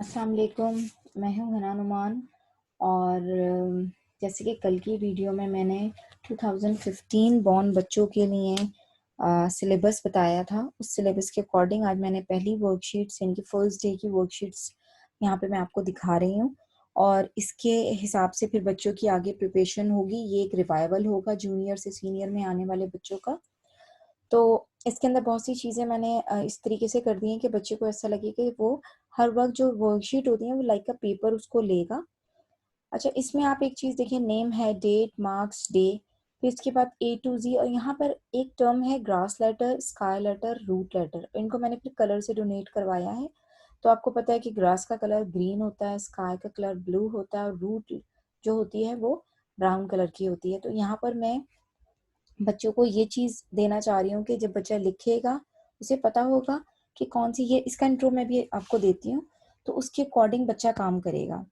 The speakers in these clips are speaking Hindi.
अस्सलाम वालेकुम। मैं हूँ हना नुमान और जैसे कि कल की वीडियो में मैंने 2015 बॉर्न बच्चों के लिए सिलेबस बताया था। उस सिलेबस के अकॉर्डिंग आज मैंने पहली वर्कशीट्स यानी कि फर्स्ट डे की वर्कशीट्स यहाँ पे मैं आपको दिखा रही हूँ और इसके हिसाब से फिर बच्चों की आगे प्रिपरेशन होगी। ये एक रिवाइवल होगा जूनियर से सीनियर में आने वाले बच्चों का। तो इसके अंदर बहुत सी चीज़ें मैंने इस तरीके से कर दी हैं कि बच्चे को ऐसा लगे कि वो हर वक्त जो वर्कशीट होती है वो लाइक अ पेपर उसको लेगा। अच्छा, इसमें आप एक चीज़ देखिए, नेम है, डेट, मार्क्स, डे, फिर इसके बाद ए टू जी, और यहाँ पर एक टर्म है grass letter, sky letter, root letter. इनको मैंने फिर कलर से डोनेट करवाया है। तो आपको पता है कि ग्रास का कलर ग्रीन होता है, स्काई का कलर ब्लू होता है और रूट जो होती है वो ब्राउन कलर की होती है। तो यहाँ पर मैं बच्चों को ये चीज़ देना चाह रही हूँ कि जब बच्चा लिखेगा उसे पता होगा कि कौन सी, ये इसका इंट्रो मैं भी आपको देती हूँ, तो उसके अकॉर्डिंग बच्चा काम करेगा।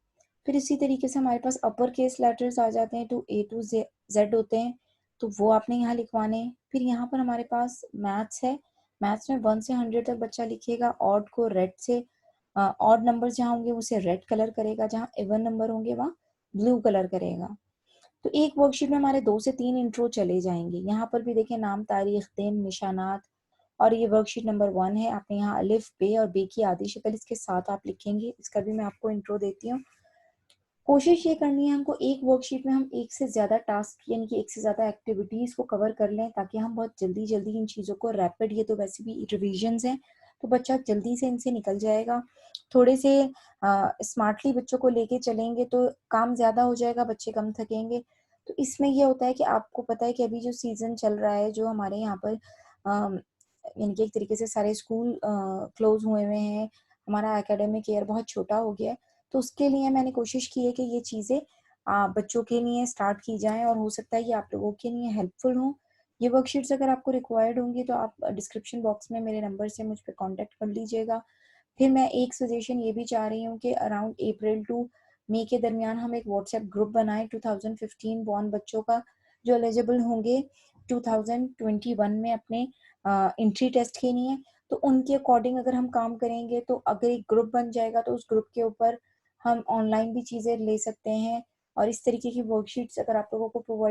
फिर इसी तरीके से हमारे पास अपर केस लेटर्स आ जाते हैं, टू ए टू जेड होते हैं, तो वो आपने यहाँ लिखवाने। फिर यहाँ पर हमारे पास मैथ्स है। मैथ्स में 1 से 100 तक बच्चा लिखेगा। ऑड को रेड से, ऑड नंबर जहाँ होंगे उसे रेड कलर करेगा, जहाँ इवन नंबर होंगे वहाँ ब्लू कलर करेगा। तो एक वर्कशीट में हमारे 2 से 3 इंट्रो चले जाएंगे। यहाँ पर भी देखें, नाम, तारीख, दिन, निशानात, और ये वर्कशीट नंबर 1 है। आपने यहाँ अलिफ, बे और बे की आधी शक्ल इसके साथ आप लिखेंगे। इसका भी मैं आपको इंट्रो देती हूँ। कोशिश ये करनी है हमको एक वर्कशीट में हम एक से ज्यादा टास्क यानी कि एक से ज्यादा एक्टिविटीज को कवर कर लें, ताकि हम बहुत जल्दी जल्दी इन चीजों को रैपिड, ये तो वैसे भी रिविजन्स हैं तो बच्चा जल्दी से इनसे निकल जाएगा। थोड़े से स्मार्टली बच्चों को लेके चलेंगे तो काम ज्यादा हो जाएगा, बच्चे कम थकेंगे। तो इसमें ये होता है कि आपको पता है कि अभी जो सीजन चल रहा है, जो हमारे यहाँ पर यानी कि एक तरीके से सारे स्कूल क्लोज हुए हुए हैं, हमारा एकेडमिक ईयर बहुत छोटा हो गया है। तो उसके लिए मैंने कोशिश की है कि ये चीज़ें बच्चों के लिए स्टार्ट की जाएं, और हो सकता है ये आप लोगों के लिए हेल्पफुल हो। ये वर्कशीट्स अगर आपको रिक्वायर्ड होंगी तो आप डिस्क्रिप्शन बॉक्स में मेरे नंबर से मुझ पर कॉन्टेक्ट कर लीजिएगा। फिर मैं एक सजेशन ये भी चाह रही हूँ कि अराउंड अप्रैल टू मई के दरमियान हम एक व्हाट्सएप ग्रुप बनाएं 2015 बॉर्न बच्चों का, जो एलिजिबल होंगे 2021 में अपने एंट्री टेस्ट के लिए। तो उनके अकॉर्डिंग अगर हम काम करेंगे, तो अगर एक ग्रुप बन जाएगा तो उस ग्रुप के ऊपर हम ऑनलाइन भी चीज़ें ले सकते हैं। और इस तरीके की वर्कशीट्स अगर आप लोगों को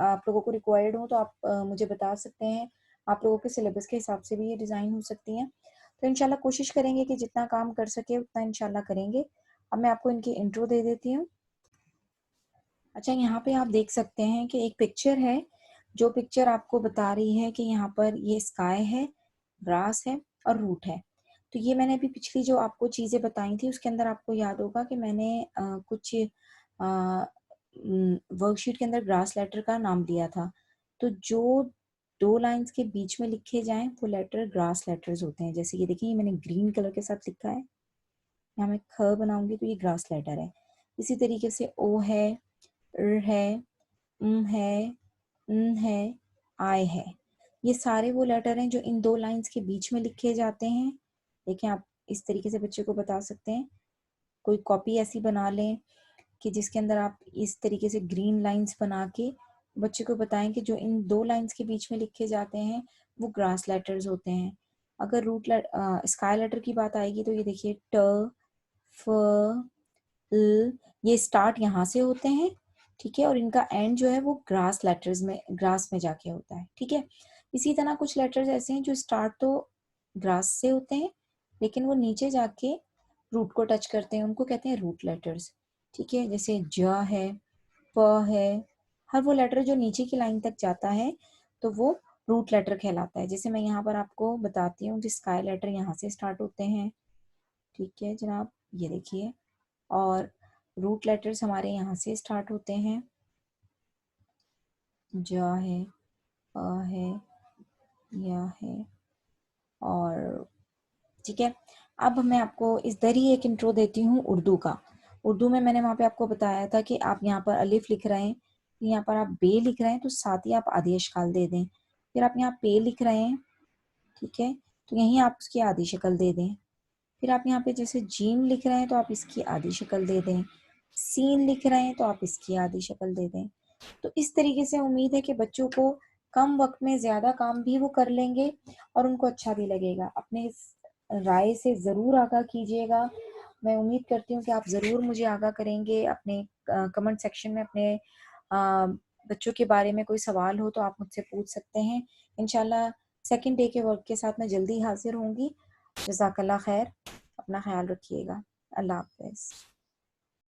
आप लोगों को रिक्वायर्ड हो तो आप मुझे बता सकते हैं। आप लोगों के सिलेबस के हिसाब से भी ये डिज़ाइन हो सकती हैं। तो इंशाल्लाह कोशिश करेंगे कि जितना काम कर सके उतना इंशाल्लाह करेंगे। अब मैं आपको इनकी इंट्रो दे देती हूँ। अच्छा, यहाँ पे आप देख सकते हैं कि एक पिक्चर है, जो पिक्चर आपको बता रही है कि यहाँ पर ये स्काई है, ग्रास है और रूट है। तो ये मैंने अभी पिछली जो आपको चीज़ें बताई थी उसके अंदर आपको याद होगा कि मैंने कुछ वर्कशीट के अंदर ग्रास लेटर का नाम दिया था। तो जो 2 लाइन्स के बीच में लिखे जाएं वो लेटर ग्रास लेटर्स होते हैं। जैसे ये देखिए, ये मैंने ग्रीन कलर के साथ लिखा है, यहाँ मैं ख बनाऊंगी तो ये ग्रास लेटर है। इसी तरीके से ओ है, है, है, है, आई है। ये सारे वो लेटर हैं जो इन 2 लाइंस के बीच में लिखे जाते हैं। देखें, आप इस तरीके से बच्चे को बता सकते हैं। कोई कॉपी ऐसी बना लें कि जिसके अंदर आप इस तरीके से ग्रीन लाइंस बना के बच्चे को बताएं कि जो इन 2 लाइंस के बीच में लिखे जाते हैं वो ग्रास लेटर्स होते हैं। अगर स्काई लेटर की बात आएगी तो ये देखिए, ट, फ, ल, ये स्टार्ट यहाँ से होते हैं, ठीक है, और इनका एंड जो है वो ग्रास में जाके होता है, ठीक है। इसी तरह कुछ लेटर्स ऐसे हैं जो स्टार्ट तो ग्रास से होते हैं लेकिन वो नीचे जाके रूट को टच करते हैं, उनको कहते हैं रूट लेटर्स, ठीक है। जैसे ज है, प है, हर वो लेटर जो नीचे की लाइन तक जाता है तो वो रूट लेटर कहलाता है। जैसे मैं यहाँ पर आपको बताती हूँ, जिस स्काई लेटर यहाँ से स्टार्ट होते हैं, ठीक है जनाब, ये देखिए। और रूट लेटर्स हमारे यहाँ से स्टार्ट होते हैं, ज है, अ है, या है, और ठीक है। अब मैं आपको इधर ही एक इंट्रो देती हूँ उर्दू का। उर्दू में मैंने वहाँ पे आपको बताया था कि आप यहाँ पर अलिफ लिख रहे हैं, यहाँ पर आप बे लिख रहे हैं तो साथ ही आप आधी अशकाल दे दें। फिर आप यहाँ पे लिख रहे हैं, ठीक है, तो यहीं आप उसकी आधी शक्ल दे दें। फिर आप यहाँ पे जैसे जीम लिख रहे हैं तो आप इसकी आधी शक्ल दे दें। सीन लिख रहे हैं तो आप इसकी आधी शक्ल दे दें। तो इस तरीके से उम्मीद है कि बच्चों को कम वक्त में ज्यादा काम भी वो कर लेंगे और उनको अच्छा भी लगेगा। अपने इस राय से जरूर आगाह कीजिएगा मैं उम्मीद करती हूँ कि आप ज़रूर मुझे आगाह करेंगे अपने कमेंट सेक्शन में अपने अ, बच्चों के बारे में कोई सवाल हो तो आप मुझसे पूछ सकते हैं। इंशाल्लाह सेकंड डे के वर्क के साथ मैं जल्दी हाज़िर होंगी। जज़ाकल्लाह ख़ैर, अपना ख़्याल रखिएगा। अल्लाह हाफ़िज़।